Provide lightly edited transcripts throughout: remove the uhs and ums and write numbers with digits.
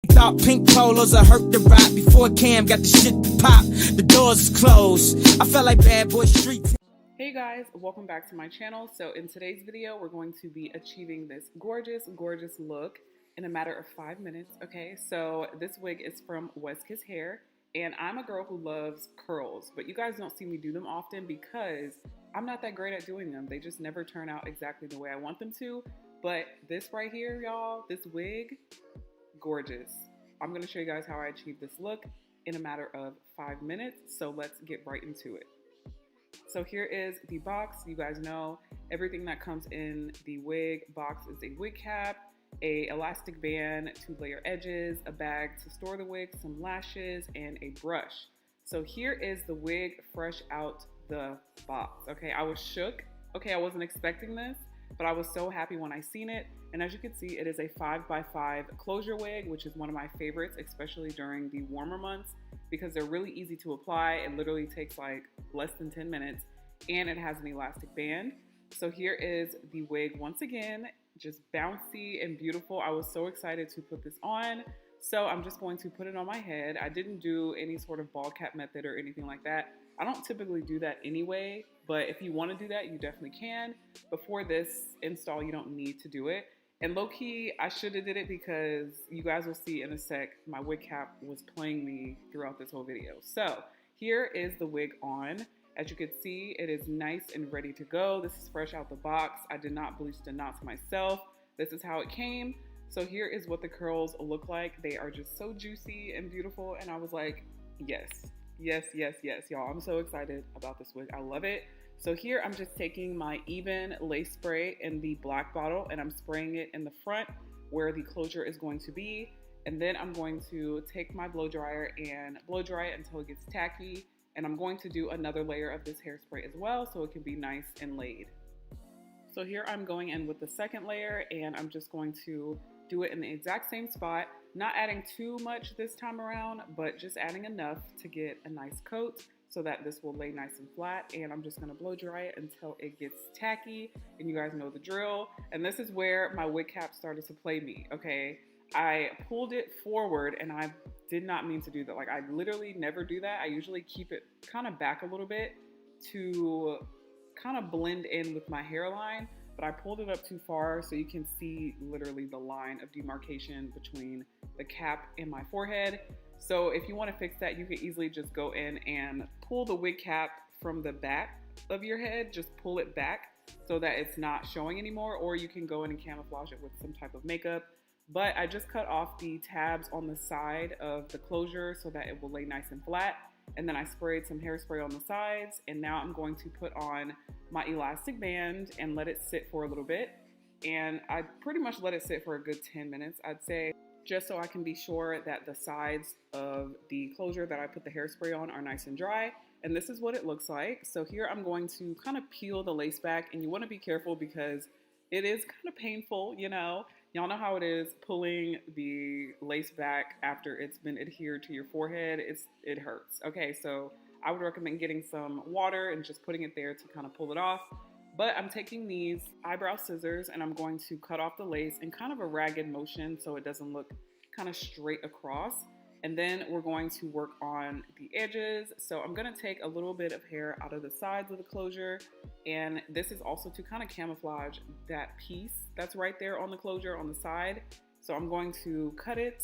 Thought pink polos I hurt the rock before Cam got the shit to pop. The doors is closed. I felt like bad boy street. Hey guys, welcome back to my channel. So in today's video, we're going to be achieving this gorgeous look in a matter of 5 minutes. Okay, so this wig is from westkisshair, and I'm a girl who loves curls, but you guys don't see me do them often because I'm not that great at doing them. They just never turn out exactly the way I want them to. But this right here, y'all, this wig, gorgeous. I'm going to show you guys how I achieved this look in a matter of 5 minutes. So let's get right into it. So here is the box. You guys know everything that comes in the wig box is a wig cap, a elastic band, 2 layer edges, a bag to store the wig, some lashes, and a brush. So here is the wig fresh out the box. Okay, I was shook. Okay, I wasn't expecting this, but I was so happy when I seen it. And as you can see, it is a 5x5 closure wig, which is one of my favorites, especially during the warmer months, because they're really easy to apply. It literally takes like less than 10 minutes, and it has an elastic band. So here is the wig once again, just bouncy and beautiful. I was so excited to put this on. So I'm just going to put it on my head. I didn't do any sort of ball cap method or anything like that. I don't typically do that anyway, but if you want to do that, you definitely can. Before this install, you don't need to do it. And low-key, I should have did it because you guys will see in a sec, my wig cap was playing me throughout this whole video. So here is the wig on. As you can see, it is nice and ready to go. This is fresh out the box. I did not bleach the knots myself. This is how it came. So here is what the curls look like. They are just so juicy and beautiful. And I was like, yes, yes, yes, yes, y'all. I'm so excited about this wig. I love it. So here I'm just taking my Even lace spray in the black bottle, and I'm spraying it in the front where the closure is going to be. And then I'm going to take my blow dryer and blow dry it until it gets tacky. And I'm going to do another layer of this hairspray as well so it can be nice and laid. So here I'm going in with the second layer, and I'm just going to do it in the exact same spot, not adding too much this time around, but just adding enough to get a nice coat so that this will lay nice and flat. And I'm just gonna blow dry it until it gets tacky, and you guys know the drill. And this is where my wig cap started to play me, okay? I pulled it forward, and I did not mean to do that. Like, I literally never do that. I usually keep it kind of back a little bit to kind of blend in with my hairline, but I pulled it up too far so you can see literally the line of demarcation between the cap and my forehead. So if you want to fix that, you can easily just go in and pull the wig cap from the back of your head, just pull it back so that it's not showing anymore, or you can go in and camouflage it with some type of makeup. But I just cut off the tabs on the side of the closure so that it will lay nice and flat. And then I sprayed some hairspray on the sides, and now I'm going to put on my elastic band and let it sit for a little bit. And I pretty much let it sit for a good 10 minutes, I'd say, just so I can be sure that the sides of the closure that I put the hairspray on are nice and dry. And this is what it looks like. So here I'm going to kind of peel the lace back, and you want to be careful because it is kind of painful, you know. Y'all know how it is pulling the lace back after it's been adhered to your forehead. It hurts. Okay, so I would recommend getting some water and just putting it there to kind of pull it off. But I'm taking these eyebrow scissors, and I'm going to cut off the lace in kind of a ragged motion so it doesn't look kind of straight across. And then we're going to work on the edges. So I'm gonna take a little bit of hair out of the sides of the closure. And this is also to kind of camouflage that piece that's right there on the closure on the side. So I'm going to cut it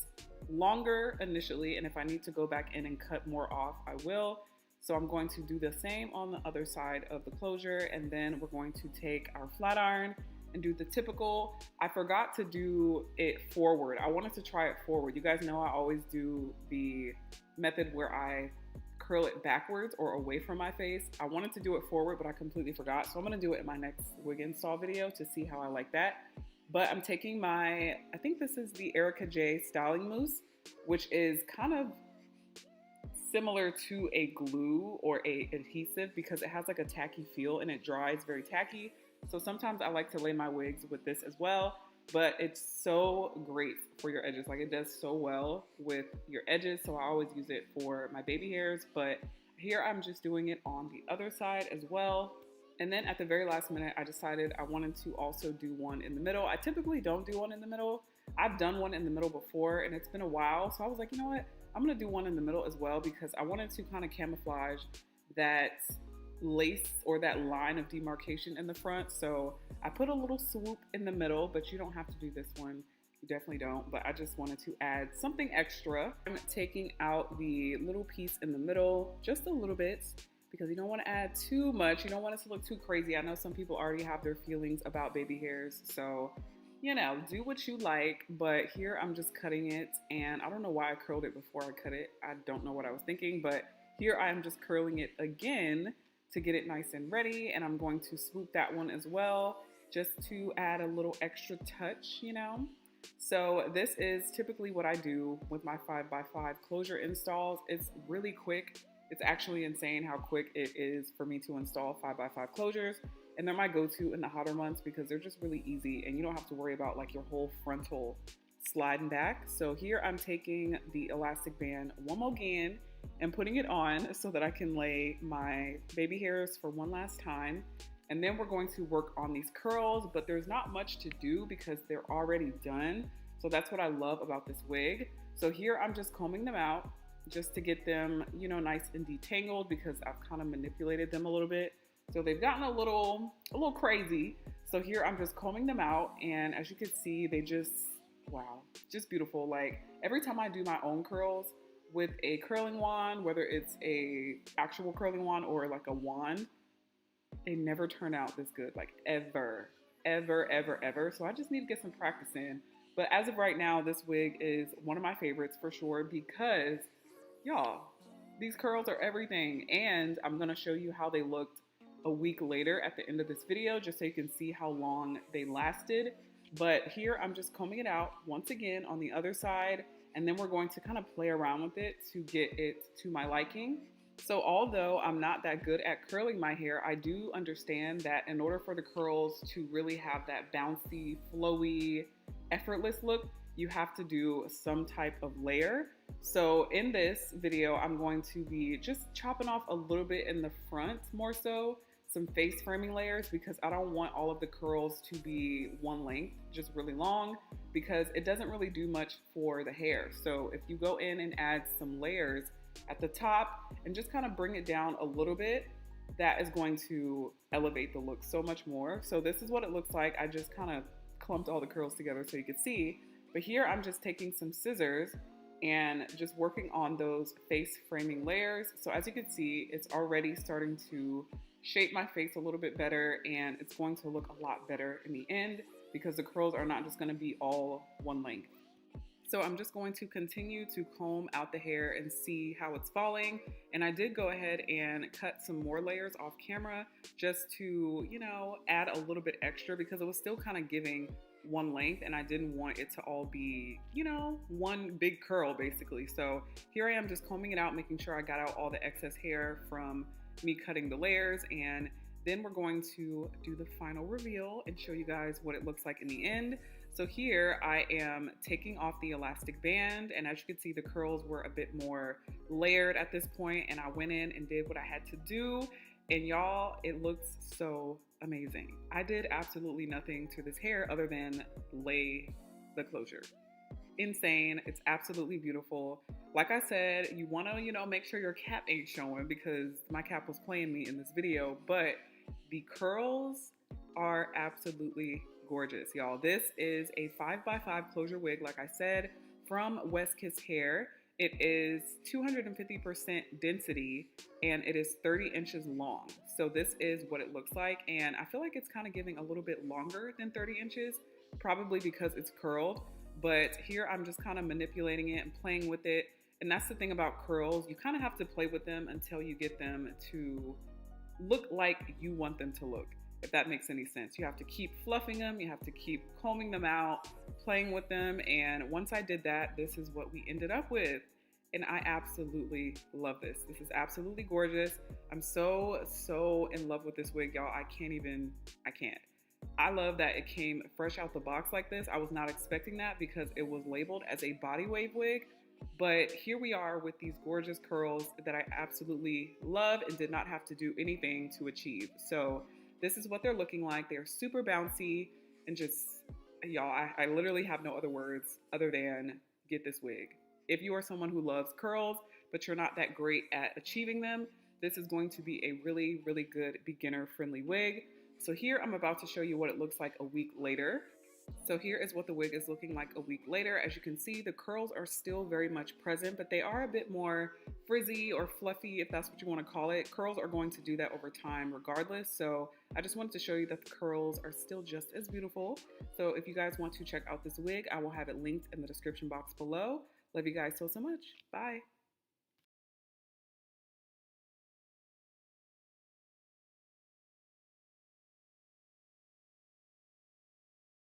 longer initially, and if I need to go back in and cut more off, I will. So I'm going to do the same on the other side of the closure, and then we're going to take our flat iron and do the typical. I forgot to do it forward. I wanted to try it forward. You guys know I always do the method where I curl it backwards or away from my face. I wanted to do it forward, but I completely forgot. So I'm gonna do it in my next wig install video to see how I like that. But I'm taking my, I think this is the Erica J styling mousse, which is kind of similar to a glue or a adhesive because it has like a tacky feel and it dries very tacky. So sometimes I like to lay my wigs with this as well, but it's so great for your edges. Like, it does so well with your edges. So I always use it for my baby hairs, but here I'm just doing it on the other side as well. And then at the very last minute, I decided I wanted to also do one in the middle. I typically don't do one in the middle, I've done one in the middle before and it's been a while. So I was like, you know what? I'm gonna do one in the middle as well because I wanted to kind of camouflage that lace or that line of demarcation in the front. So I put a little swoop in the middle, but you don't have to do this one. You definitely don't, but I just wanted to add something extra. I'm taking out the little piece in the middle, just a little bit, because you don't want to add too much. You don't want it to look too crazy. I know some people already have their feelings about baby hairs, so you know, do what you like, but here I'm just cutting it, and I don't know why I curled it before I cut it. I don't know what I was thinking, but here I am just curling it again to get it nice and ready, and I'm going to swoop that one as well, just to add a little extra touch, you know? So this is typically what I do with my 5x5 closure installs. It's really quick. It's actually insane how quick it is for me to install 5x5 closures. And they're my go-to in the hotter months because they're just really easy and you don't have to worry about like your whole frontal sliding back. So here I'm taking the elastic band one more again and putting it on so that I can lay my baby hairs for one last time. And then we're going to work on these curls, but there's not much to do because they're already done. So that's what I love about this wig. So here I'm just combing them out just to get them, you know, nice and detangled because I've kind of manipulated them a little bit. So they've gotten a little crazy. So here I'm just combing them out, and as you can see, they just, wow, just beautiful. Like every time I do my own curls with a curling wand, whether it's a actual curling wand or like a wand, they never turn out this good, like ever. So I just need to get some practice in. But as of right now, this wig is one of my favorites for sure because y'all, these curls are everything. And I'm gonna show you how they looked a week later at the end of this video, just so you can see how long they lasted. But here I'm just combing it out once again on the other side, and then we're going to kind of play around with it to get it to my liking. So although I'm not that good at curling my hair, I do understand that in order for the curls to really have that bouncy, flowy, effortless look, you have to do some type of layer. So in this video, I'm going to be just chopping off a little bit in the front more so, some face framing layers because I don't want all of the curls to be one length, just really long, because it doesn't really do much for the hair. So if you go in and add some layers at the top and just kind of bring it down a little bit, that is going to elevate the look so much more. So this is what it looks like. I just kind of clumped all the curls together so you could see. But here I'm just taking some scissors and just working on those face framing layers. So as you can see, it's already starting to shape my face a little bit better, and it's going to look a lot better in the end because the curls are not just going to be all one length. So I'm just going to continue to comb out the hair and see how it's falling. And I did go ahead and cut some more layers off camera just to, you know, add a little bit extra because it was still kind of giving one length and I didn't want it to all be, you know, one big curl basically. So here I am just combing it out, making sure I got out all the excess hair from me cutting the layers, and then we're going to do the final reveal and show you guys what it looks like in the end. So here I am taking off the elastic band, and as you can see, the curls were a bit more layered at this point, and I went in and did what I had to do, and y'all, it looks so amazing. I did absolutely nothing to this hair other than lay the closure. Insane. It's absolutely beautiful. Like I said, you want to, you know, make sure your cap ain't showing because my cap was playing me in this video, but the curls are absolutely gorgeous, y'all. This is a 5x5 closure wig, like I said, from westkisshair. It is 250% density and it is 30 inches long. So this is what it looks like. And I feel like it's kind of giving a little bit longer than 30 inches, probably because it's curled. But here I'm just kind of manipulating it and playing with it. And that's the thing about curls. You kind of have to play with them until you get them to look like you want them to look, if that makes any sense. You have to keep fluffing them. You have to keep combing them out, playing with them. And once I did that, this is what we ended up with. And I absolutely love this. This is absolutely gorgeous. I'm so in love with this wig, y'all. I can't. I love that it came fresh out the box like this. I was not expecting that because it was labeled as a body wave wig. But here we are with these gorgeous curls that I absolutely love and did not have to do anything to achieve. So this is what they're looking like. They're super bouncy and just y'all, I literally have no other words other than get this wig. If you are someone who loves curls, but you're not that great at achieving them, this is going to be a really, really good beginner friendly wig. So here I'm about to show you what it looks like a week later. So here is what the wig is looking like a week later. As you can see, the curls are still very much present, but they are a bit more frizzy or fluffy, if that's what you want to call it. Curls are going to do that over time regardless. So I just wanted to show you that the curls are still just as beautiful. So if you guys want to check out this wig, I will have it linked in the description box below. Love you guys so much. Bye.